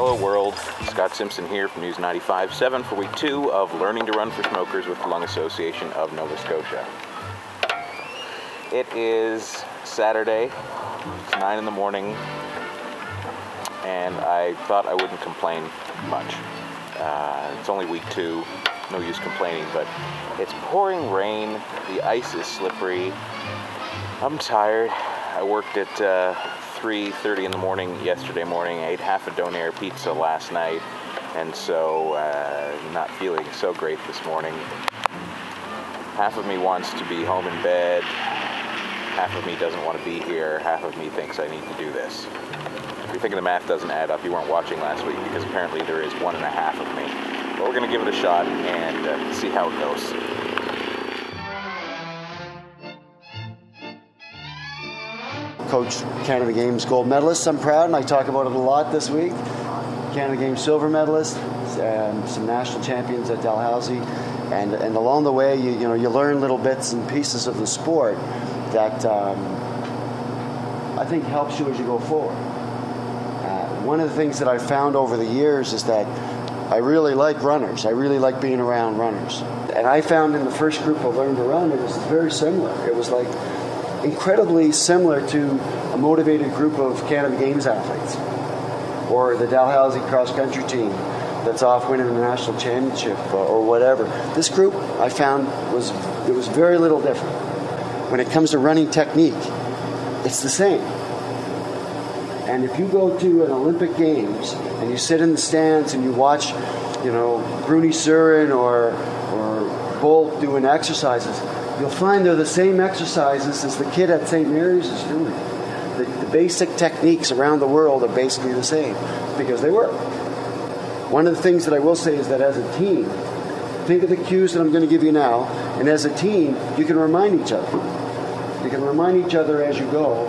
Hello world, Scott Simpson here from News 95.7 for week 2 of Learning to Run for Smokers with the Lung Association of Nova Scotia. It is Saturday, it's 9 in the morning, and I thought I wouldn't complain much. It's only week 2, no use complaining, but it's pouring rain, the ice is slippery, I'm tired. I worked at 3:30 in the morning yesterday morning. I ate half a donair pizza last night, and so not feeling so great this morning. Half of me wants to be home in bed, half of me doesn't want to be here, half of me thinks I need to do this. If you're thinking the math doesn't add up, you weren't watching last week, because apparently there is 1.5 of me. But we're going to give it a shot and see how it goes. Coach Canada Games gold medalist. I'm proud, and I talk about it a lot this week. Canada Games silver medalist, some national champions at Dalhousie, and along the way, you learn little bits and pieces of the sport that I think helps you as you go forward. One of the things that I've found over the years is that I really like runners. I really like being around runners, and I found in the first group of Learn to Run, it was very similar. It was like incredibly similar to a motivated group of Canada Games athletes, or the Dalhousie cross-country team that's off winning the national championship or whatever. This group, I found, was very little different. When it comes to running technique, it's the same. And if you go to an Olympic Games and you sit in the stands and you watch, Bruni Surin or Bolt doing exercises, you'll find they're the same exercises as the kid at St. Mary's is doing. The basic techniques around the world are basically the same because they work. One of the things that I will say is that as a team, think of the cues that I'm going to give you now, and as a team, you can remind each other. You can remind each other as you go,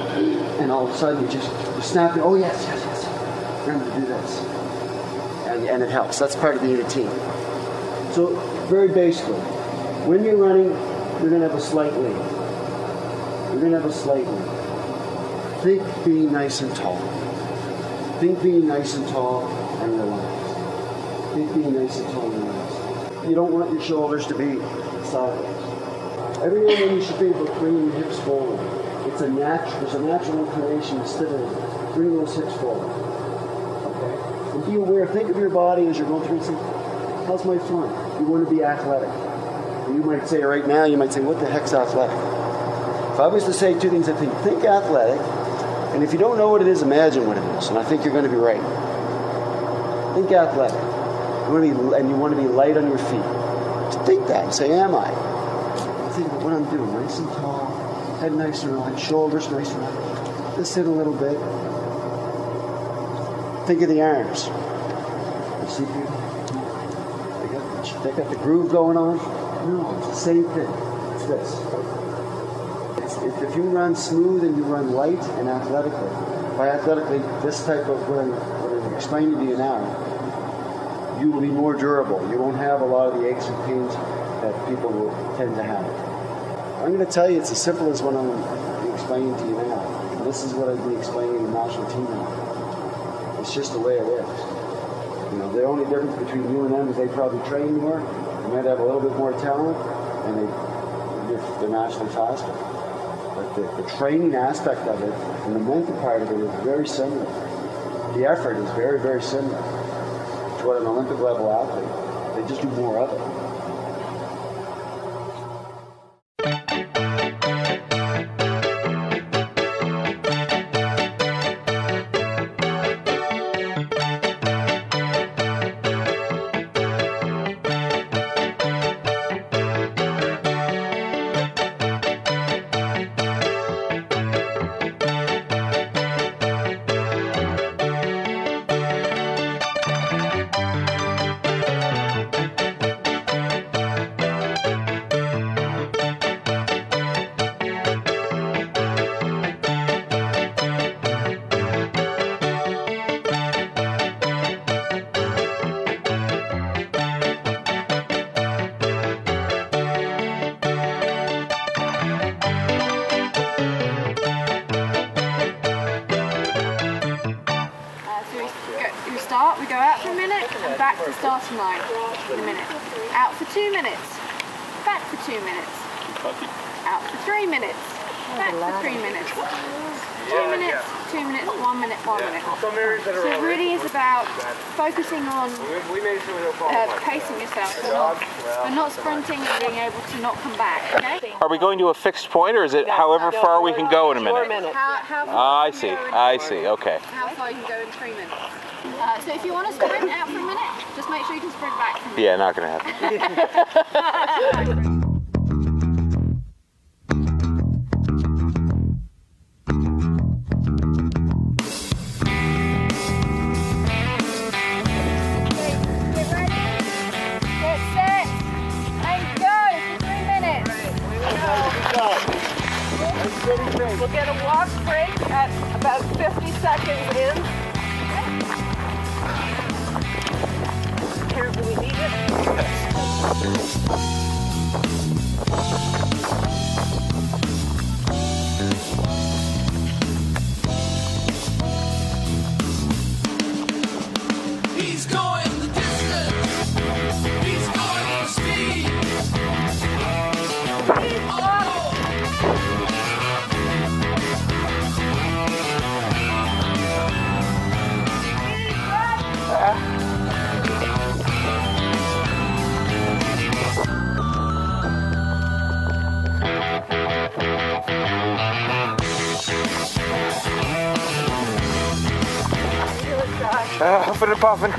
and all of a sudden you snap it, oh yes, remember to do this. And it helps. That's part of being a team. So, very basically, when you're running, you're going to have a slight lead. You're going to have a slight lead. Think being nice and tall. Think being nice and tall and relaxed. Think being nice and tall and relaxed. You don't want your shoulders to be sideways. Every now and then you should think about bringing your hips forward. There's a natural inclination instead of bring those hips forward. Okay? And be aware, think of your body as you're going through and say, how's my front? You want to be athletic. You might say right now, what the heck's athletic? If I was to say two things, I think athletic, and if you don't know what it is, imagine what it is, and I think you're going to be right. Think athletic. You want to be light on your feet. Just think that and say, am I? Think about what I'm doing, nice and tall, head nice and relaxed, shoulders nice and relaxed. Just sit a little bit. Think of the arms. You see people? They got the groove going on. No, it's the same thing. It's this. If you run smooth and you run light and athletically, by athletically, this type of what I'm explaining to you now, you will be more durable. You won't have a lot of the aches and pains that people will tend to have. I'm going to tell you it's as simple as what I'm explaining to you now. And this is what I'd be explaining to the national team now. It's just the way it is. The only difference between you and them is they probably train more. They might have a little bit more talent, and they're nationally faster. But the training aspect of it and the mental part of it is very similar. The effort is very, very similar to what an Olympic level athlete. They just do more of it. back to starting line in a minute. Out for 2 minutes. Back for 2 minutes. Out for 3 minutes. Back for 3 minutes. 2 minutes, 2 minutes, 1 minute, 1 minute. So it really is about focusing on pacing yourself and not sprinting and being able to not come back. Okay? Are we going to a fixed point, or is it however far we can go in a minute? How far I see. I see. Okay. How far you can go in 3 minutes. So if you want to sprint out for a minute, just make sure you can sprint back from Yeah, not going to happen. We'll get a walk break at about 50 seconds in. Here, do we need it? He's going the distance. He's going for speed. Huffing and puffing.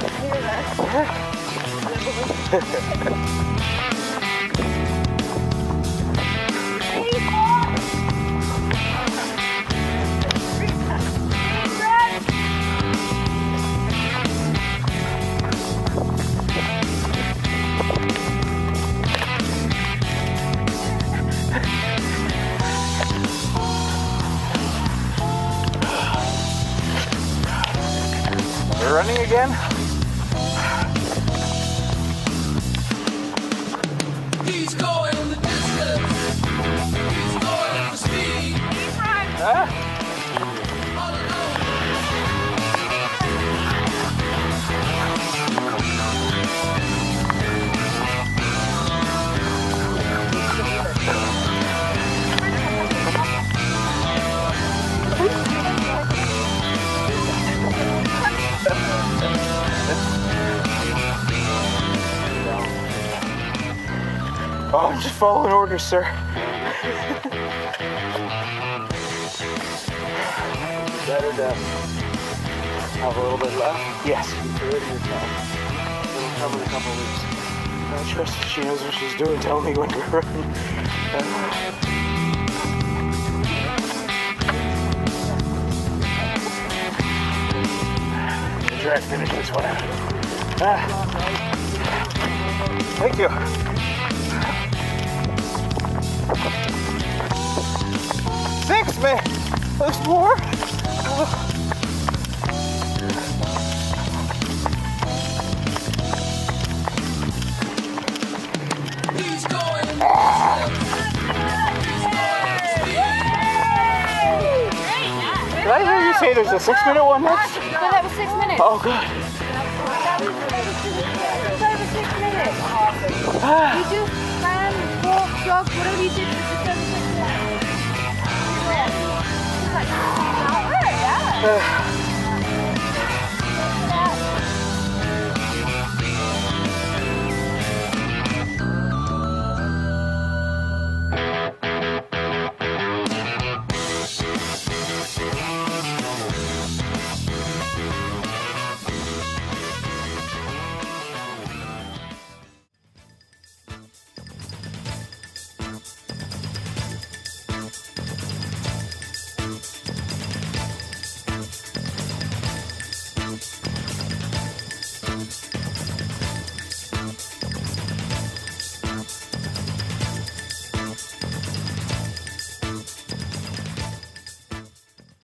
We're running again? He's going the distance. He's going for speed. Huh? All alone. Oh, I'm just following orders, sir. Better to have a little bit left. Yes. It'll come in a couple of weeks. I trust that she knows what she's doing. Tell me when to run. Try to finish this one out. Thank you. Thanks, man. There's more. He's going. Did I hear you say there's a 6-minute one next? No, that was 6 minutes. Oh, good. That was over 6 minutes. You do ran, walk, jog, whatever you did for just over 6 minutes. Yeah. It's like, yeah.